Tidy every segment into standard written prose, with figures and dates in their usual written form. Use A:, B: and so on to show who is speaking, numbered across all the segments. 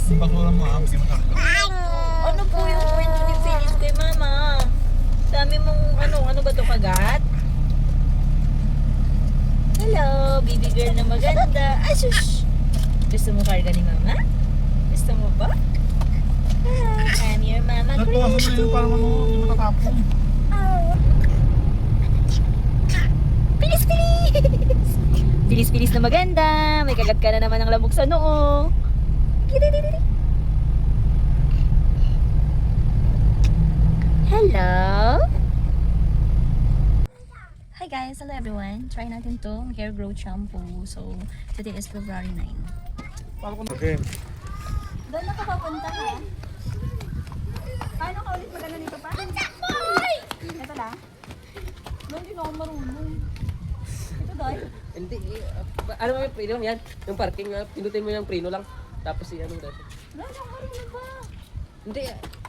A: Basura mo ha, hindi mo sakto.
B: Ano po yung kwento ni Phyllis kay Mama? Dami mong ano ba to, kagat? Hello, baby girl na maganda. Ay, shush! Gusto mo karga ni Mama? Gusto mo ba? I'm your Mama
A: Nagbawasan mo na yun para hindi matatapon.
B: Pilis! Pilis na maganda. May kagat ka na naman ng lamok sa noo. Hello? Hi guys, hello everyone. Try natin to hair growth shampoo. So, today is February 9.
A: Okay.
B: Doon na ka papunta ha? Paano ka ulit magana nito pa? Ito lang? No, hindi na ako marunong. Ito dahil?
C: Hindi, ano mo yung preno yan? Yung parking, pinutin mo yung preno lang. Tapos ano dati.
B: No, hindi ako marunong ba?
C: Hindi,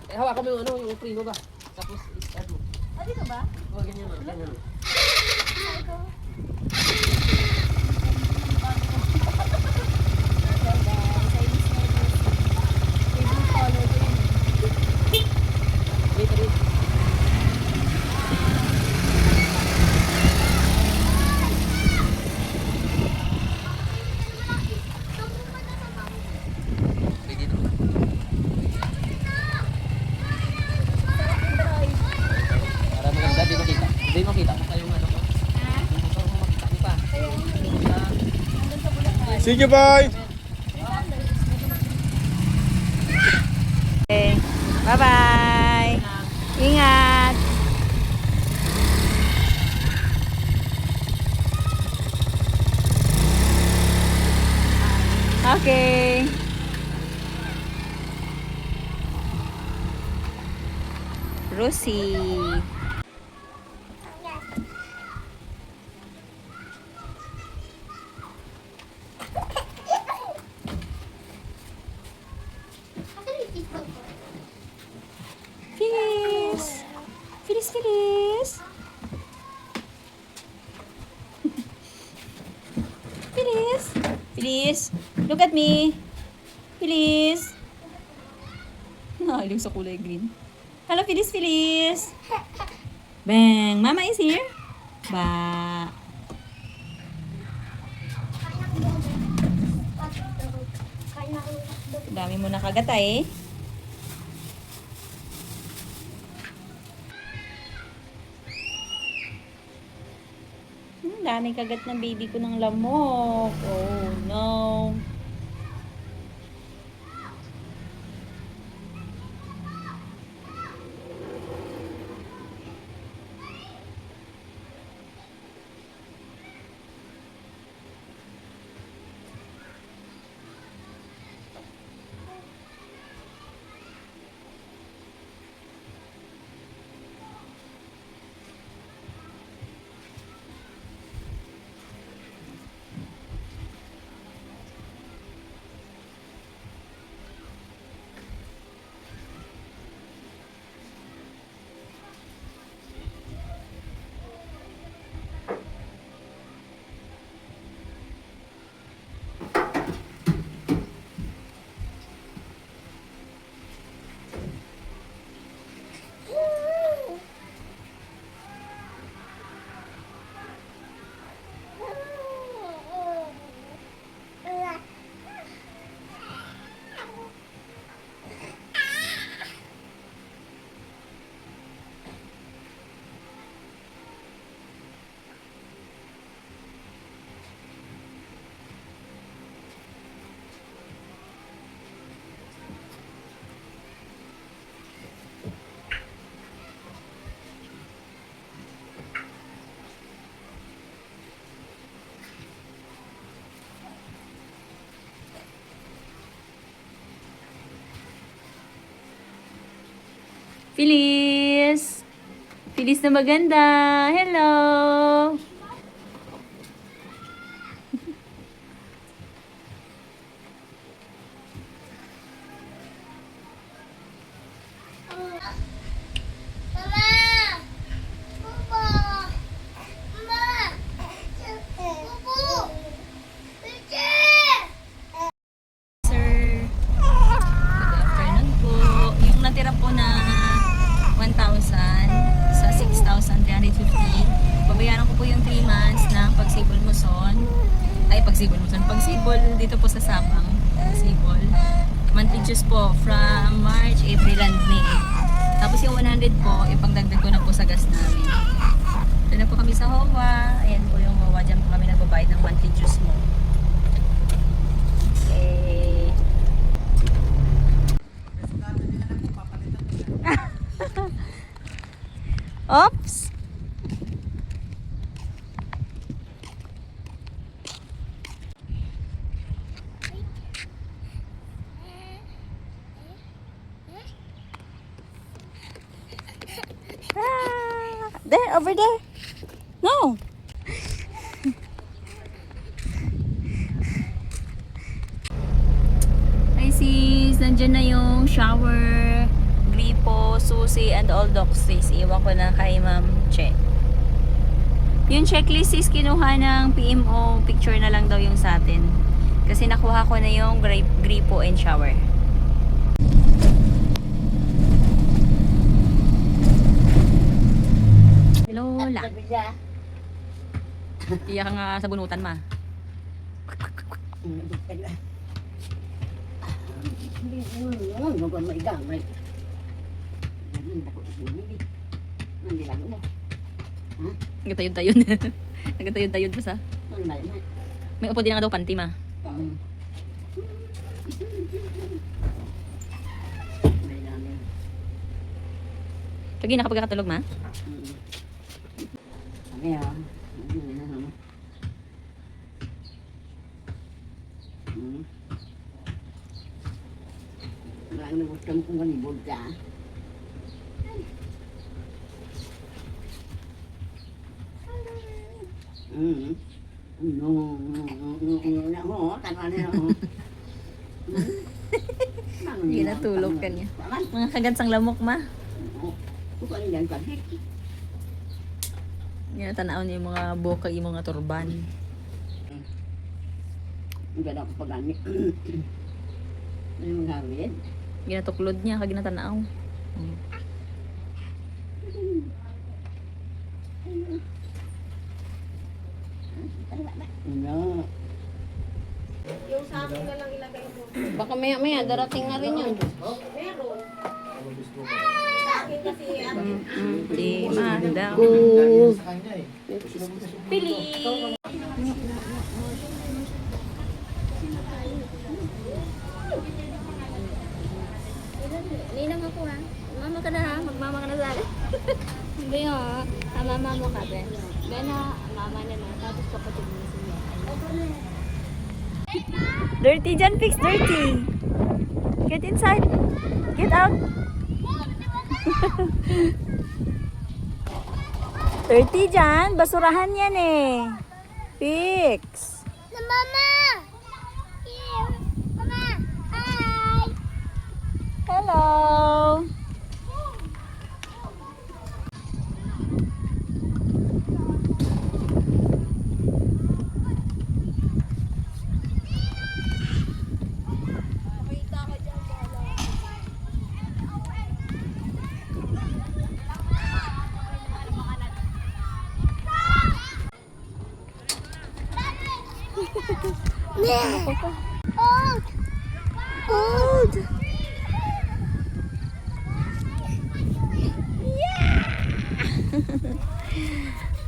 C: hawakan mo yung preno ba? Tapos i-start mo.
B: Ah, dito ba?
C: O, ganyan mo, ganyan mo.
B: Ah, ito.
C: Wait, wait. Pwede ito. Para maganda, di makita. Di makita mo kayong ano ko. Yung motor mo makita mo pa.
A: Sige, bye!
B: Okay. Bye-bye. Ingat. Okay. Rosie. Phyllis. Phyllis. Phyllis. Phyllis. Look at me. Phyllis. Nakahilig sa kulay green. Hello, Phyllis. Bang. Mama is here. Ba. Dami mo nakagata eh. Dami kagat ng baby ko ng lamok. Oh no. Phyllis. Phyllis na maganda. Hello. Sir. Pagsibol. Pagsibol dito po sa Sabang. Pagsibol. Monthly juice po from March, April, and May. Tapos yung 100 po, ipangdagdag ko na po sa gas namin. Doon na po kami sa HOA. Ayan po yung HOA. Diyan po kami nagbabayad ng monthly juice mo. Okay. Oops! There, over there. No. Hi sis, nandyan na yung shower, gripo, susi, and all doxys. Iwan ko na kay Ma'am Che. Yung checklist sis, kinuha ng PMO, picture na lang daw yung sa atin. Kasi nakuha ko na yung gripo and shower. Lola. Iya ka nga sa bunutan, ma. Nagtayod-tayod. Nagtayod-tayod pa sa. May upo din nga daw panty, ma. Lagi nakapagkakatulog, ma?
D: Ayan. Lang nagutang kong kanibod ka. No,
B: Hindi natulog ka niya. Mga kagansang lamok, ma. Yan, tanaw niya yung mga bukag, yung mga turban.
D: Ang ganda ko pagani. Ano yung gawin?
B: Ginatuklod niya, kag ginatanaw.
D: No.
B: Baka maya darating na rin yun. Di madam. Pili. Ninang ako ha. Mama ka na ha. Magmama ka na sa akin. Hindi ha. Mama mo ka be. Be na mama na na. Tapos kapatid mo sila. Dirty dyan, fix dirty. Get inside. Get out. Dirty dyan. Basurahan yan eh. Fix.
E: Mama! Here! Mama! Hi!
B: Hello.
E: Old!
B: Old.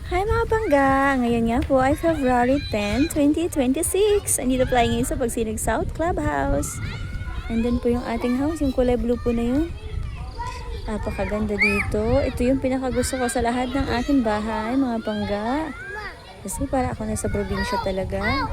B: Hi mga bangga! Ngayon nga po ay February 10, 2026. Andito po tayo ngayon sa Pagsinag South Clubhouse. Nandun po yung ating house, yung kulay blue po na yun. Napakaganda dito. Ito yung pinakagusto ko sa lahat ng aking bahay, mga bangga. Kasi para ako nasa probinsya talaga.